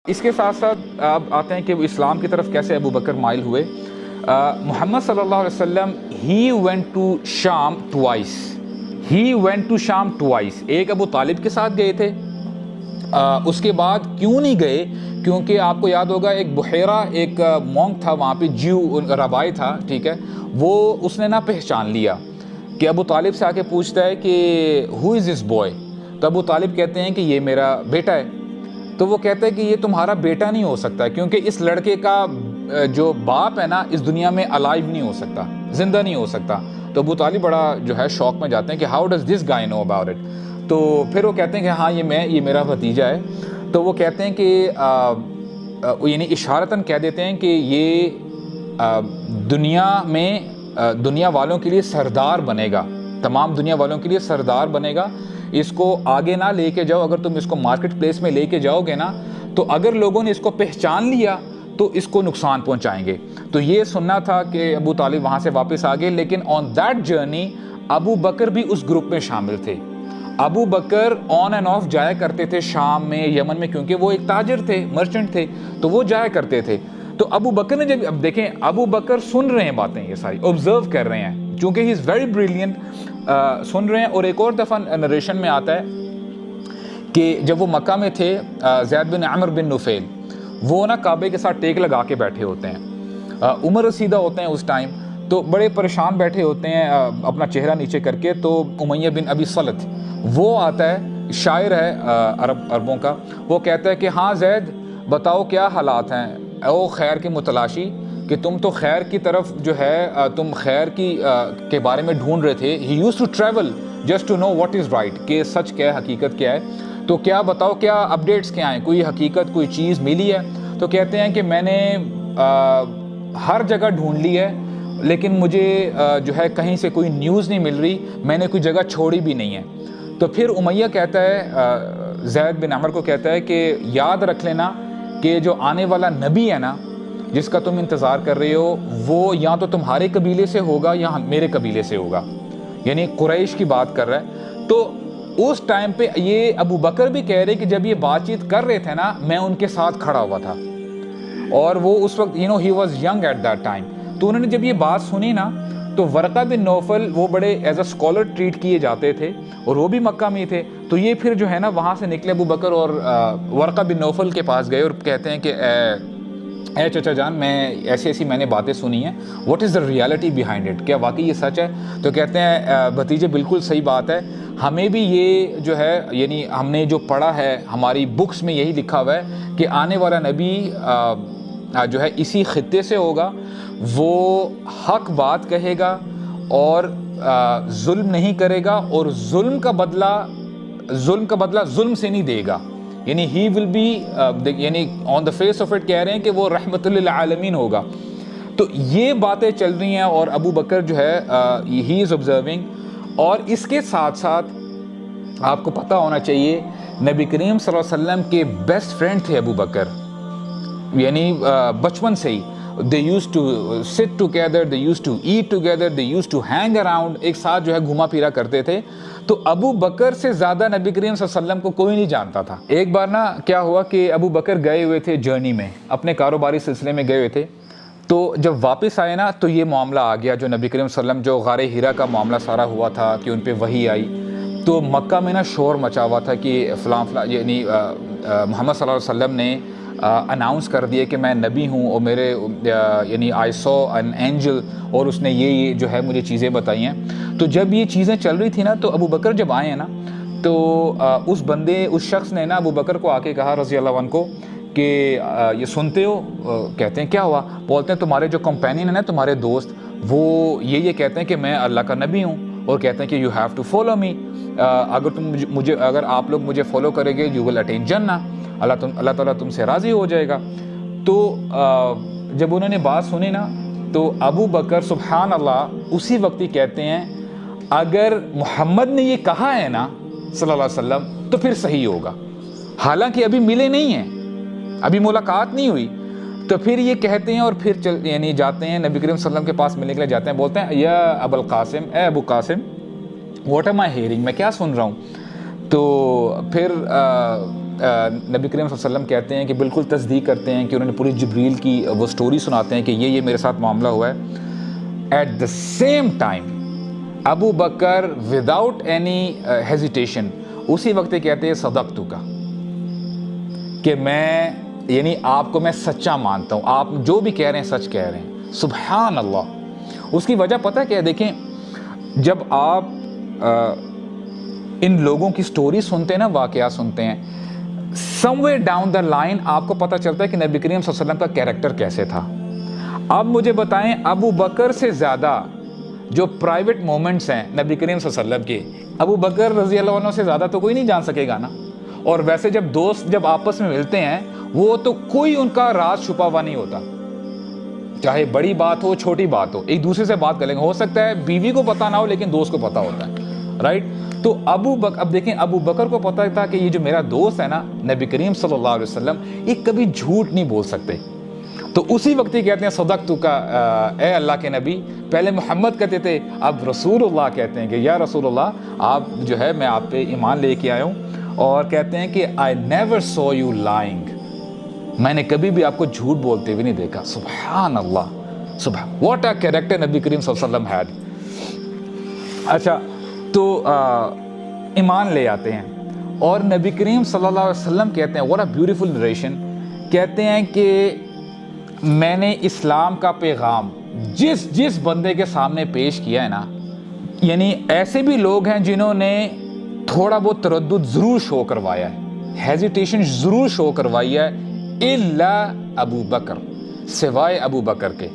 اس کے ساتھ ساتھ آپ آتے ہیں کہ وہ اسلام کی طرف کیسے ابو بکر مائل ہوئے۔ محمد صلی اللہ علیہ وسلم ہی وینٹ ٹو شام ٹوائس، ایک ابو طالب کے ساتھ گئے تھے، اس کے بعد کیوں نہیں گئے؟ کیونکہ آپ کو یاد ہوگا ایک بحیرہ، ایک مونک تھا وہاں پہ، جیو ربائی تھا، ٹھیک ہے، وہ اس نے نہ پہچان لیا کہ ابو طالب سے آ کے پوچھتا ہے کہ ہو از دس بوائے؟ تو ابو طالب کہتے ہیں کہ یہ میرا بیٹا ہے۔ تو وہ کہتا ہے کہ یہ تمہارا بیٹا نہیں ہو سکتا، کیونکہ اس لڑکے کا جو باپ ہے نا اس دنیا میں الائیو نہیں ہو سکتا، زندہ نہیں ہو سکتا۔ تو ابو طالب بڑا جو ہے شوق میں جاتے ہیں کہ how does this guy know about it? تو پھر وہ کہتے ہیں کہ ہاں یہ میرا بھتیجا ہے۔ تو وہ کہتے ہیں کہ یعنی اشارتاً کہہ دیتے ہیں کہ یہ دنیا والوں کے لیے سردار بنے گا، تمام دنیا والوں کے لیے سردار بنے گا، اس کو آگے نہ لے کے جاؤ، اگر تم اس کو مارکیٹ پلیس میں لے کے جاؤ گے نا تو اگر لوگوں نے اس کو پہچان لیا تو اس کو نقصان پہنچائیں گے۔ تو یہ سننا تھا کہ ابو طالب وہاں سے واپس آ گئے، لیکن آن دیٹ جرنی ابو بکر بھی اس گروپ میں شامل تھے۔ ابو بکر آن اینڈ آف جایا کرتے تھے شام میں، یمن میں، کیونکہ وہ ایک تاجر تھے، مرچنٹ تھے، تو وہ جایا کرتے تھے۔ تو ابو بکر نے جب، اب دیکھیں ابو بکر سن رہے ہیں باتیں، یہ ساری آبزرو کر رہے ہیں، چونکہ ہی از ویری بریلینٹ، سن رہے ہیں۔ اور ایک اور دفعہ نریشن میں آتا ہے کہ جب وہ مکہ میں تھے، زید بن عمر بن نفیل وہ نا کعبے کے ساتھ ٹیک لگا کے بیٹھے ہوتے ہیں، عمر رسیدہ ہوتے ہیں اس ٹائم، تو بڑے پریشان بیٹھے ہوتے ہیں اپنا چہرہ نیچے کر کے۔ تو امیہ بن ابی صلت وہ آتا ہے، شاعر ہے عربوں کا، وہ کہتا ہے کہ ہاں زید بتاؤ کیا حالات ہیں او خیر کے متلاشی، کہ تم تو خیر کی طرف جو ہے تم خیر کے بارے میں ڈھونڈ رہے تھے۔ He use to travel just to know what is right, کہ سچ کیا ہے، حقیقت کیا ہے، تو کیا بتاؤ کیا اپڈیٹس کیا ہیں، کوئی حقیقت کوئی چیز ملی ہے؟ تو کہتے ہیں کہ میں نے ہر جگہ ڈھونڈ لی ہے لیکن مجھے جو ہے کہیں سے کوئی نیوز نہیں مل رہی، میں نے کوئی جگہ چھوڑی بھی نہیں ہے۔ تو پھر امیہ کہتا ہے، زید بن عمر کو کہتا ہے کہ یاد رکھ لینا کہ جو آنے والا نبی ہے نا جس کا تم انتظار کر رہے ہو، وہ یا تو تمہارے قبیلے سے ہوگا یا میرے قبیلے سے ہوگا، یعنی قریش کی بات کر رہا ہے۔ تو اس ٹائم پہ یہ ابو بکر بھی کہہ رہے کہ جب یہ بات چیت کر رہے تھے نا میں ان کے ساتھ کھڑا ہوا تھا، اور وہ اس وقت he was young at that time. تو انہوں نے جب یہ بات سنی نا تو ورقہ بن نوفل وہ بڑے ایز اے اسکالر ٹریٹ کیے جاتے تھے اور وہ بھی مکہ میں تھے، تو یہ پھر جو ہے نا وہاں سے نکلے ابو بکر اور ورقہ بن نوفل کے پاس گئے اور کہتے ہیں کہ اے چچا جان، میں نے باتیں سنی ہیں، what is the reality behind it, کیا واقعی یہ سچ ہے؟ تو کہتے ہیں بھتیجے بالکل صحیح بات ہے، ہمیں بھی یہ جو ہے یعنی ہم نے جو پڑھا ہے ہماری بکس میں یہی لکھا ہوا ہے کہ آنے والا نبی جو ہے اسی خطے سے ہوگا، وہ حق بات کہے گا اور ظلم نہیں کرے گا، اور ظلم کا بدلہ ظلم سے نہیں دے گا، یعنی ہی ول بی یعنی آن دا فیس آف اٹ کہہ رہے ہیں کہ وہ رحمت للعالمین ہوگا۔ تو یہ باتیں چل رہی ہیں اور ابو بکر جو ہے ہی از آبزرونگ۔ اور اس کے ساتھ ساتھ آپ کو پتہ ہونا چاہیے نبی کریم صلی اللہ علیہ وسلم کے بیسٹ فرینڈ تھے ابو بکر، یعنی بچپن سے ہی they used to sit together, they used to eat together, they used to hang around، ایک ساتھ جو ہے گھوما پھرا کرتے تھے۔ تو ابو بکر سے زیادہ نبی کریم صلی اللہ علیہ وسلم کو کوئی نہیں جانتا تھا۔ ایک بار نا کیا ہوا کہ ابو بکر گئے ہوئے تھے جرنی میں، اپنے کاروباری سلسلے میں گئے ہوئے تھے، تو جب واپس آئے نا تو یہ معاملہ آ گیا جو نبی کریم صلی اللہ علیہ وسلم، جو غار ہیرا کا معاملہ سارا ہوا تھا کہ ان پہ وحی آئی، تو مکہ میں نا شور مچا ہوا تھا کہ فلاں یعنی محمد صلی اللہ علیہ وسلم نے اناؤنس کر دیے کہ میں نبی ہوں، اور میرے یعنی آئی سو این اینجل، اور اس نے یہ جو ہے مجھے چیزیں بتائی ہیں۔ تو جب یہ چیزیں چل رہی تھی نا تو ابو بکر جب آئے ہیں نا تو اس شخص نے نا ابو بکر کو آ کے کہا رضی اللہ عنہ کو کہ یہ سنتے ہو؟ کہتے ہیں کیا ہوا؟ بولتے ہیں تمہارے جو کمپینین ہیں نا، تمہارے دوست، وہ یہ کہتے ہیں کہ میں اللہ کا نبی ہوں، اور کہتے ہیں کہ you have to follow me, اگر آپ لوگ مجھے فالو کریں گے یو ول اٹین جنہ، اللہ تعالیٰ تم سے راضی ہو جائے گا۔ تو جب انہوں نے بات سنی نا تو ابو بکر سبحان اللہ اسی وقت ہی کہتے ہیں اگر محمد نے یہ کہا ہے نا صلی اللہ علیہ وسلم تو پھر صحیح ہوگا، حالانکہ ابھی ملے نہیں ہیں، ابھی ملاقات نہیں ہوئی۔ تو پھر یہ کہتے ہیں اور پھر یعنی جاتے ہیں نبی کریم صلی اللہ علیہ وسلم کے پاس ملنے کے لیے جاتے ہیں، بولتے ہیں یا ابو القاسم، اے Abu Qasim, what am I hearing, میں کیا سن رہا ہوں؟ تو پھر نبی کریم صلی اللہ علیہ وسلم کہتے ہیں کہ بالکل تصدیق کرتے ہیں کہ انہوں نے پوری جبریل کی وہ سٹوری سناتے ہیں کہ یہ میرے ساتھ معاملہ ہوا ہے. At the same time Abu Bakr without any hesitation اسی وقت کہتے ہیں صدقتک، کہ میں یعنی آپ کو میں سچا مانتا ہوں، آپ جو بھی کہہ رہے ہیں سچ کہہ رہے ہیں. سبحان اللہ. اس کی وجہ پتہ کیا ہے؟ دیکھیں جب آپ ان لوگوں کی سٹوری سنتے ہیں نا، واقعات سنتے ہیں، سم وے ڈاؤن دا لائن آپ کو پتہ چلتا ہے کہ نبی کریم صلی اللہ علیہ وسلم کا کیریکٹر کیسے تھا. اب مجھے بتائیں ابو بکر سے زیادہ جو پرائیویٹ مومنٹس ہیں نبی کریم صلی اللہ علیہ وسلم کے، ابو بکر رضی اللہ عنہ سے زیادہ تو کوئی نہیں جان سکے گا نا. اور ویسے جب دوست جب آپس میں ملتے ہیں وہ تو کوئی ان کا راز چھپا ہوا نہیں ہوتا، چاہے بڑی بات ہو چھوٹی بات ہو، ایک دوسرے سے بات کر لیں گے. ہو سکتا ہے بیوی کو پتہ نہ ہو لیکن دوست کو پتہ ہوتا ہے، رائٹ. تو اب دیکھیں ابو بکر کو پتہ تھا کہ یہ جو میرا دوست ہے نا نبی کریم صلی اللہ علیہ وسلم، یہ کبھی جھوٹ نہیں بول سکتے. تو اسی وقت ہی کہتے ہیں صدقتک اے اللہ کے نبی. پہلے محمد کہتے تھے، اب رسول اللہ کہتے ہیں کہ یا رسول اللہ آپ جو ہے میں آپ پہ ایمان لے کے آیا ہوں. اور کہتے ہیں کہ I never saw you lying، میں نے کبھی بھی آپ کو جھوٹ بولتے ہوئے نہیں دیکھا. سبحان اللہ، سبحان what a character نبی کریم صلی اللہ علیہ وسلم had. اچھا تو ایمان لے آتے ہیں اور نبی کریم صلی اللہ علیہ وسلم کہتے ہیں what a beautiful narration، کہتے ہیں کہ میں نے اسلام کا پیغام جس بندے کے سامنے پیش کیا ہے نا، یعنی ایسے بھی لوگ ہیں جنہوں نے تھوڑا بہت تردد ضرور شو کروایا ہے، ہیزیٹیشن ضرور شو کروائی ہے، الا ابو بکر، سوائے ابو بکر کے.